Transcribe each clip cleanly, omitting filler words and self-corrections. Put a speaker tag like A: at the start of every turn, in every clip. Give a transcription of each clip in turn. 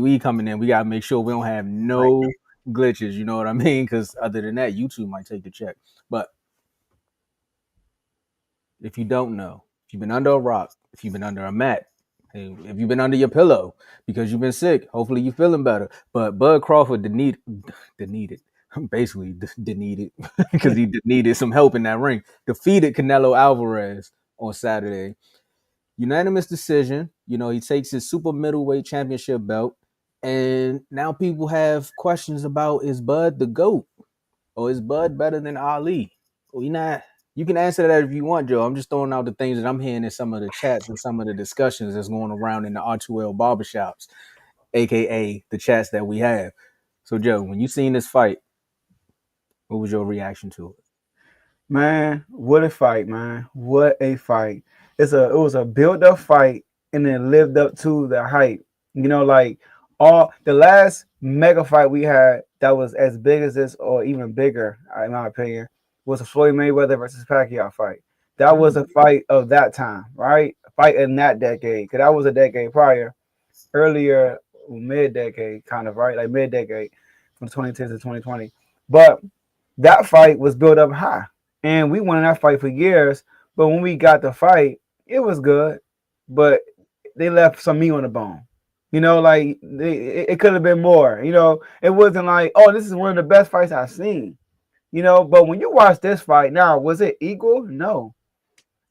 A: WWE coming in, we gotta make sure we don't have
B: Right.
A: no glitches. You know what I mean? Because other than that, YouTube might take the check. But if you don't know, if you've been under a rock, if you've been under a mat, hey, if you've been under your pillow because you've been sick, hopefully you're feeling better. But Bud Crawford needed basically needed because he needed some help in that ring. Defeated Canelo Alvarez on Saturday. Unanimous decision. You know, he takes his super middleweight championship belt. And now people have questions about, is Bud the GOAT? Or is Bud better than Ali? Well, you can answer that if you want, Joe. I'm just throwing out the things that I'm hearing in some of the chats and some of the discussions that's going around in the R2L barbershops, aka the chats that we have. So, Joe, when you seen this fight, what was your reaction to it?
B: Man, what a fight, man. What a fight. It was a build up fight and it lived up to the hype. You know, like all the last mega fight we had that was as big as this or even bigger, in my opinion, was a Floyd Mayweather versus Pacquiao fight. That was a fight of that time, right? A fight in that decade. Because that was a decade prior, earlier, mid decade, kind of, right? Like mid decade from 2010 to 2020. But that fight was built up high. And we won that fight for years. But when we got the fight, it was good. But they left some meat on the bone. You know, like it could have been more. You know, it wasn't like, oh, this is one of the best fights I've seen. You know, but when you watch this fight now, was it equal? No.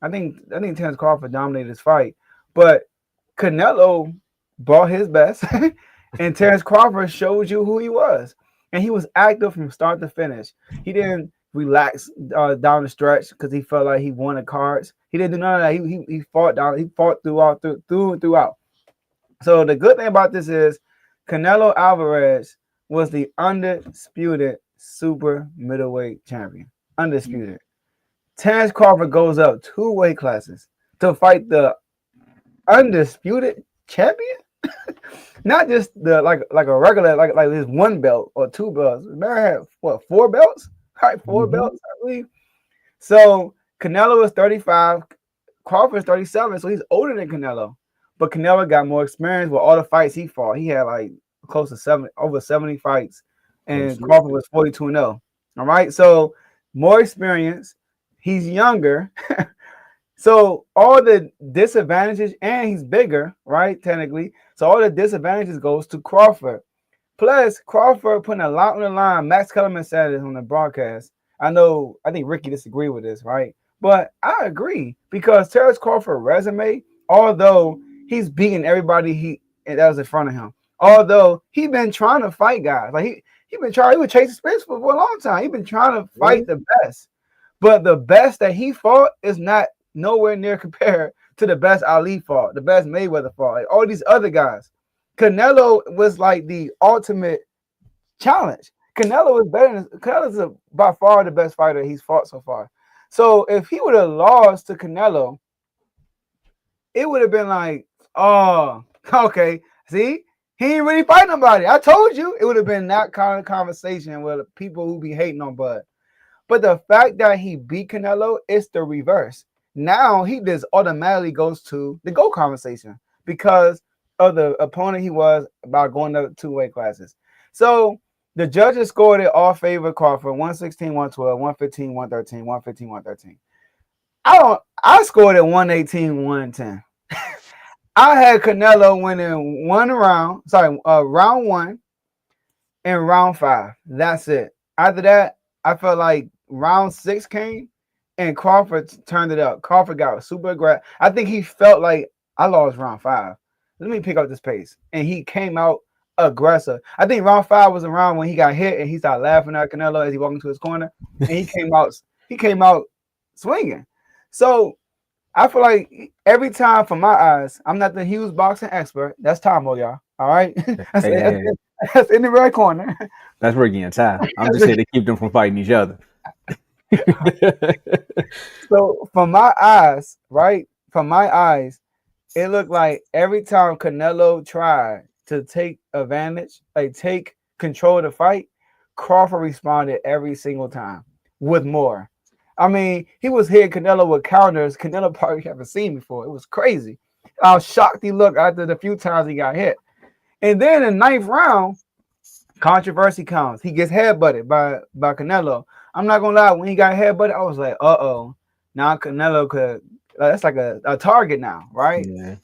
B: I think Terence Crawford dominated this fight. But Canelo brought his best, and Terence Crawford showed you who he was, and he was active from start to finish. He didn't relax down the stretch because he felt like he wanted cards. He didn't do none of that. He fought down. He fought throughout. So the good thing about this is Canelo Alvarez was the undisputed super middleweight champion. Undisputed. Terence Crawford goes up 2 weight classes to fight the undisputed champion. Not just the like a regular like his 1 belt or 2 belts. Man had what 4 belts? Right, 4 belts, I believe. So Canelo is 35, Crawford is 37, so he's older than Canelo. But Canelo got more experience with all the fights he fought. He had like close to over 70 fights, and Crawford was 42-0. All right, so more experience. He's younger. So all the disadvantages, and he's bigger, right? Technically. So all the disadvantages goes to Crawford. Plus, Crawford putting a lot on the line. Max Kellerman said this on the broadcast. I think Ricky disagreed with this, right? But I agree because Terence Crawford's resume, although he's beating everybody that was in front of him, although he's been trying to fight guys. Like he was chasing Spence for a long time. He's been trying to fight the best. But the best that he fought is not nowhere near compared to the best Ali fought, the best Mayweather fought, like all these other guys. Canelo was like the ultimate challenge. Canelo's by far the best fighter he's fought so far. So if he would have lost to Canelo, it would have been like, oh, okay, see, he ain't really fight nobody. I told you it would have been that kind of conversation with people who be hating on Bud. But the fact that he beat Canelo is the reverse. Now he just automatically goes to the GOAT conversation because of the opponent he was about going up 2 weight classes. So the judges scored it all favor Crawford 116, 112, 115, 113, 115, 113. I scored it 118, 110. I had Canelo winning round 1 and round 5. That's it. After that, I felt like round 6 came and Crawford turned it up. Crawford got super aggressive. I think he felt like I lost round 5. Let me pick up this pace. And he came out aggressive. I think round 5 was around when he got hit and he started laughing at Canelo as he walked into his corner. And he came out swinging. So I feel like every time, from my eyes, I'm not the huge boxing expert. That's Tomo, y'all. All right? That's in the right corner.
A: That's Ricky and Ty. I'm just here to keep them from fighting each other.
B: So from my eyes, right? From my eyes, it looked like every time Canelo tried to take advantage, like take control of the fight, Crawford responded every single time with more. I mean, he was hitting Canelo with counters Canelo probably haven't seen before. It was crazy. How shocked he looked after the few times he got hit. And then in the ninth round, controversy comes. He gets headbutted by Canelo. I'm not gonna lie, when he got headbutted, I was like, now Canelo could that's like a target now, right?
A: Yeah.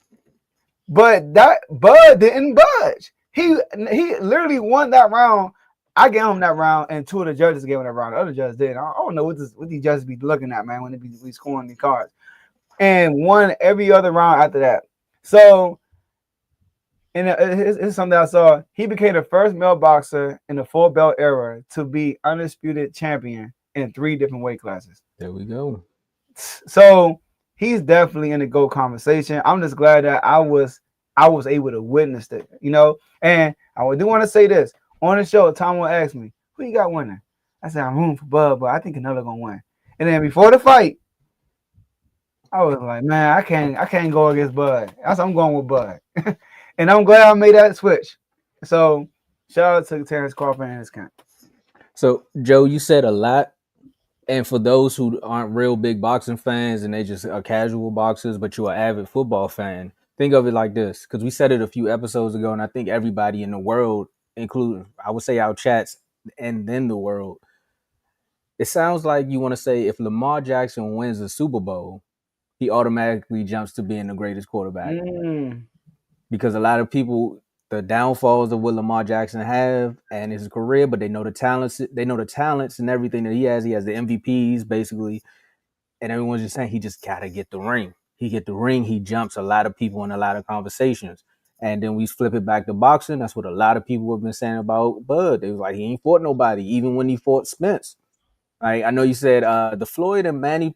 B: But that Bud didn't budge. He literally won that round. I gave him that round, and two of the judges gave him that round. The other judges did. I don't know what these judges be looking at, man, when they be scoring the cards. And won every other round after that. So, and it's something I saw. He became the first male boxer in the full belt era to be undisputed champion in 3 different weight classes.
A: There we go.
B: So he's definitely in the GOAT conversation. I'm just glad that I was able to witness it, And I do want to say this on the show. Tomo asked me, "Who you got winning?" I said, "I'm rooting for Bud, but I think another gonna win." And then before the fight, I was like, "Man, I can't go against Bud. I'm going with Bud," and I'm glad I made that switch. So shout out to Terence Crawford and his camp.
A: So, Joe, you said a lot. And for those who aren't real big boxing fans and they just are casual boxers, but you're an avid football fan, think of it like this. Because we said it a few episodes ago, and I think everybody in the world, including, I would say, our chats and then the world, it sounds like you want to say if Lamar Jackson wins the Super Bowl, he automatically jumps to being the greatest quarterback.
B: Mm.
A: Because a lot of people, the downfalls of what Lamar Jackson have and his career, but they know the talents. They know the talents and everything that he has. He has the MVPs basically, and everyone's just saying he just gotta get the ring. He get the ring, he jumps a lot of people in a lot of conversations. And then we flip it back to boxing. That's what a lot of people have been saying about Bud. They was like he ain't fought nobody, even when he fought Spence. Right? I know you said the Floyd and Manny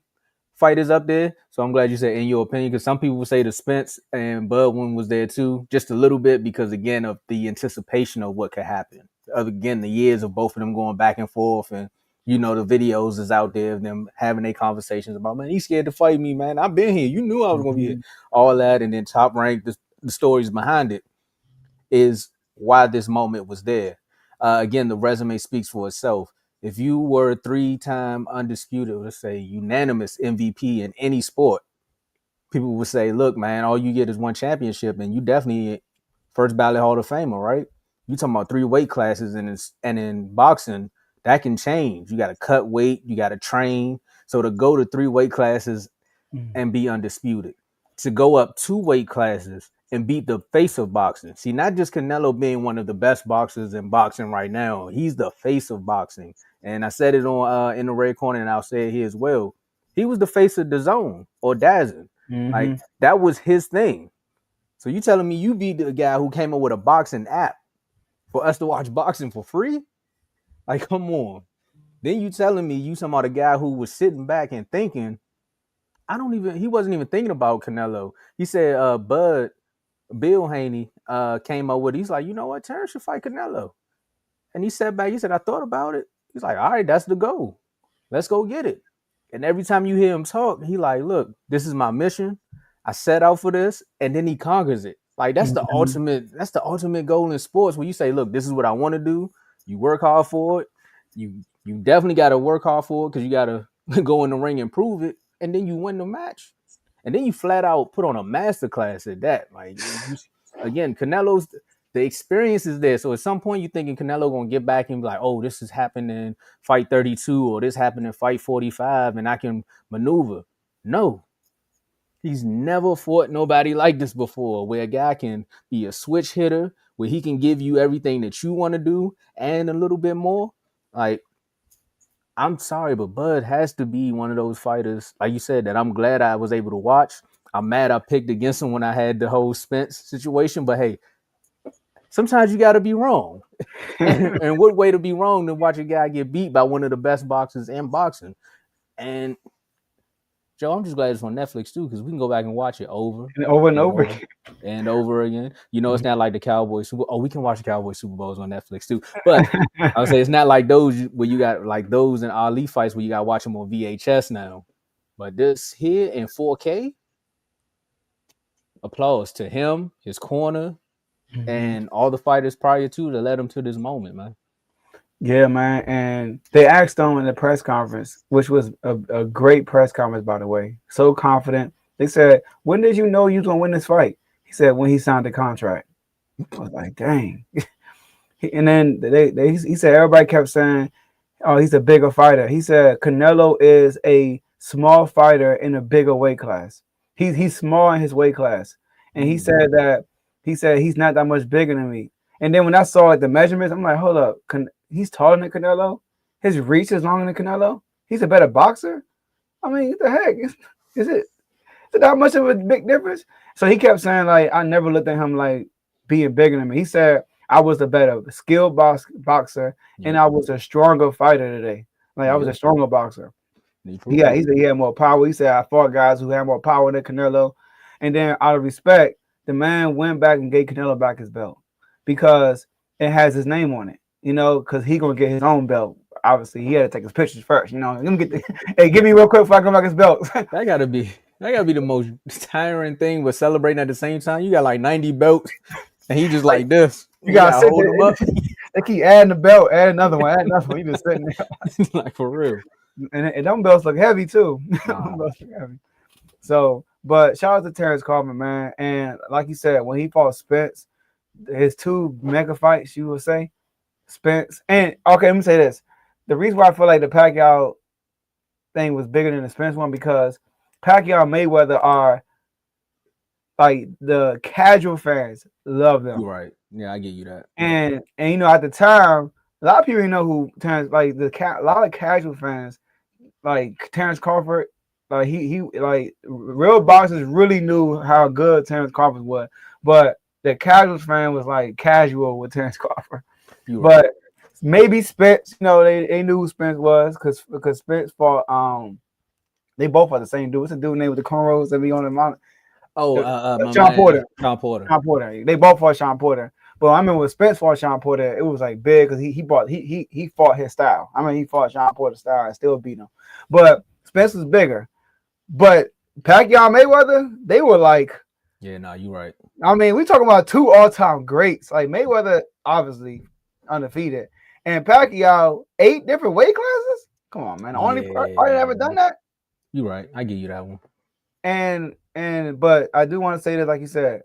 A: fight is up there. So I'm glad you said in your opinion, because some people say the Spence and Bud one was there too, just a little bit because again of the anticipation of what could happen. Again, the years of both of them going back and forth, and the videos is out there of them having their conversations about, man, he's scared to fight me, man. I've been here. You knew I was gonna be here.
B: Mm-hmm.
A: All that, and then Top Rank, the stories behind it is why this moment was there. Again, the resume speaks for itself. If you were a 3-time undisputed, let's say unanimous MVP in any sport, people would say, look, man, all you get is one championship, and you definitely first ballot Hall of Famer, right? You talking about 3 weight classes, and in boxing, that can change. You got to cut weight, you got to train. So to go to 3 weight classes and be undisputed, to go up 2 weight classes and beat the face of boxing. See, not just Canelo being one of the best boxers in boxing right now, he's the face of boxing. And I said it on in the red corner, and I'll say it here as well. He was the face of the zone or Dazzin.
B: Mm-hmm.
A: Like that was his thing. So you telling me you beat the guy who came up with a boxing app for us to watch boxing for free? Like, come on. Then you telling me you talking about a guy who was sitting back and thinking, he wasn't even thinking about Canelo. He said Bill Haney came up with it. He's like, you know what, Terrence should fight Canelo. And he sat back, he said, I thought about it. He's like, all right, that's the goal. Let's go get it. And every time you hear him talk, he like, look, this is my mission. I set out for this, and then he conquers it. Like that's the ultimate goal in sports where you say, look, this is what I want to do. You work hard for it. You definitely got to work hard for it because you got to go in the ring and prove it, and then you win the match. And then you flat out put on a masterclass at that. Like again, Canelo's the experience is there. So at some point you thinking Canelo gonna get back and be like, oh, this has happened in fight 32 or this happened in fight 45 and I can maneuver. No. He's never fought nobody like this before, where a guy can be a switch hitter, where he can give you everything that you want to do and a little bit more. Like, I'm sorry, but Bud has to be one of those fighters, like you said, that I'm glad I was able to watch. I'm mad I picked against him when I had the whole Spence situation, but hey, sometimes you got to be wrong. And what way to be wrong than watch a guy get beat by one of the best boxers in boxing? And Joe, I'm just glad it's on Netflix too, because we can go back and watch it over
B: And over and
A: and
B: over
A: over
B: again.
A: and over again. It's not like the Cowboys Super. Oh, we can watch the Cowboys Super Bowls on Netflix too. But I would say it's not like those where you got like those in Ali fights where you got to watch them on VHS now. But this here in 4K, applause to him, his corner,
B: Mm-hmm.
A: and all the fighters prior to that led him to this moment, man.
B: Yeah, man. And they asked him in the press conference, which was a great press conference, by the way. So confident. They said, when did you know you was going to win this fight? He said, when he signed the contract. I was like, dang. And then he said everybody kept saying, oh, he's a bigger fighter. He said Canelo is a small fighter in a bigger weight class. He's small in his weight class, and he said that he's not that much bigger than me. And then when I saw like the measurements, I'm like, hold up, he's taller than Canelo. His reach is longer than Canelo. He's a better boxer. I mean, what the heck is it? Is it that much of a big difference? So he kept saying like I never looked at him like being bigger than me. He said I was a better skilled boxer and I was a stronger fighter today. Like I was a stronger boxer. Yeah, he said he had more power. He said I fought guys who had more power than Canelo. And then out of respect, the man went back and gave Canelo back his belt because it has his name on it. You know, because he gonna get his own belt. Obviously, he had to take his pictures first. You know, let me get the hey, give me real quick before I come back his belt.
A: That gotta be the most tiring thing, but celebrating at the same time. You got like 90 belts, and he just like this.
B: You gotta sit
A: hold
B: there.
A: him up.
B: They keep adding the belt, add another one, add another one. You just sitting there.
A: Like for real.
B: And them belts look heavy too.
A: Nah.
B: Belts look heavy. So, but shout out to Terence Crawford, man. And like you said, when he fought Spence, his two mega fights, you would say, Spence. And okay, let me say this. The reason why I feel like the Pacquiao thing was bigger than the Spence one because Pacquiao and Mayweather are like the casual fans love them.
A: You're right. Yeah, I get you that.
B: And you know, at the time, a lot of people didn't know who Terence, like a lot of casual fans, like Terence Crawford, like he like real boxers really knew how good Terence Crawford was, but the casual fan was like casual with Terence Crawford. But maybe Spence, you know, they knew who Spence was because Spence fought they both fought the same dude. What's the dude named with the cornrows that be on the mountain? Sean Porter.
A: Sean Porter.
B: Sean Porter. They both fought Sean Porter. But I mean, when Spence fought Sean Porter, it was like big because he fought his style. I mean, he fought Sean Porter's style and still beat him. But Spence was bigger. But Pacquiao and Mayweather, they were like,
A: yeah, nah, you're right.
B: I mean, we talking about two all-time greats. Like Mayweather, obviously undefeated, and Pacquiao 8 different weight classes. Come on, man. Only ever done that.
A: You're right. I give you that one.
B: But I do want to say that, like you said,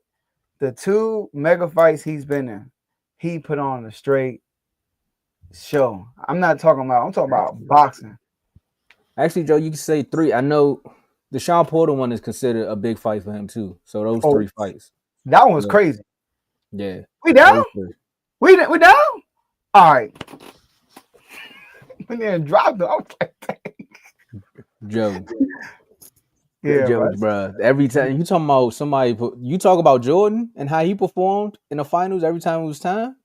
B: the 2 mega fights he's been in, he put on a straight show. I'm talking about boxing.
A: Actually, Joe, you can say 3. I know the Sean Porter one is considered a big fight for him too. So those 3 fights.
B: That one was crazy.
A: Yeah.
B: We down? We down? All right. We didn't drop them. I was like, dang.
A: Joe.
B: Yeah,
A: Joe, bro. Every time you talking about somebody, you talk about Jordan and how he performed in the finals every time it was time.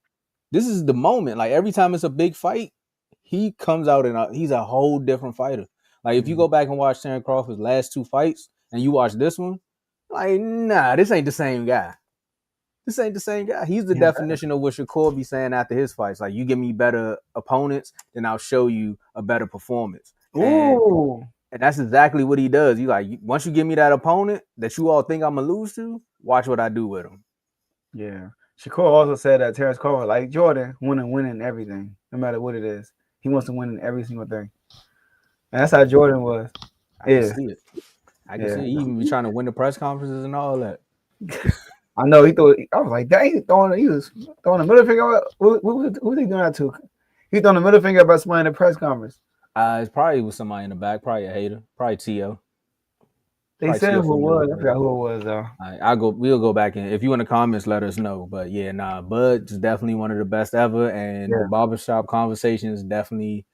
A: This is the moment. Like every time it's a big fight, he comes out and he's a whole different fighter. Like if you go back and watch Terence Crawford's last 2 fights and you watch this one, like nah, this ain't the same guy. This ain't the same guy. He's the definition of what Shakur be saying after his fights. Like you give me better opponents, then I'll show you a better performance.
B: Ooh.
A: And that's exactly what he does. You like once you give me that opponent that you all think I'm gonna lose to, watch what I do with him.
B: Yeah. Shakur also said that Terence Crawford, like Jordan, winning everything, no matter what it is. He wants to win in every single thing. And that's how Jordan was.
A: I can see it. I can see it. He even be trying to win the press conferences and all that.
B: I know he thought. I was like, dang, he was throwing the middle finger. Who was he doing that to? He throwing the middle finger about somebody in the press conference.
A: It's probably with somebody in the back, probably a hater, probably T.O.
B: They said who it was. I forgot who it was though.
A: We'll go back in. If you in the comments, let us know. But yeah, Bud is definitely one of the best ever, and the barbershop conversation is definitely.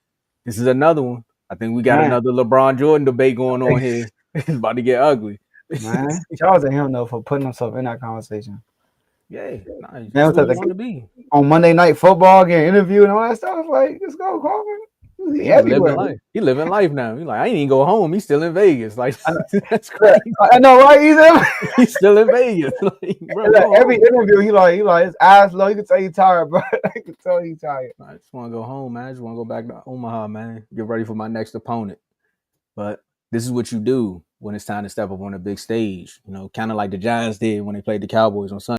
A: This is another one. I think we got another LeBron Jordan debate going on here. It's about to get ugly.
B: Man, shout out to him though for putting himself in that conversation.
A: Yeah, that's what you want to be.
B: On Monday Night Football, getting interviewed and all that stuff. Like, let's go, Crawford.
A: He living life now. He's like, I ain't even go home. He's still in Vegas. Like, that's crazy.
B: I know, right?
A: He's still in Vegas. Like, bro,
B: every interview, he like his eyes low. You can tell he's tired, bro. I can tell he's tired.
A: I just want to go home, man. I just want to go back to Omaha, man. Get ready for my next opponent. But this is what you do when it's time to step up on a big stage. You know, kind of like the Giants did when they played the Cowboys on Sunday.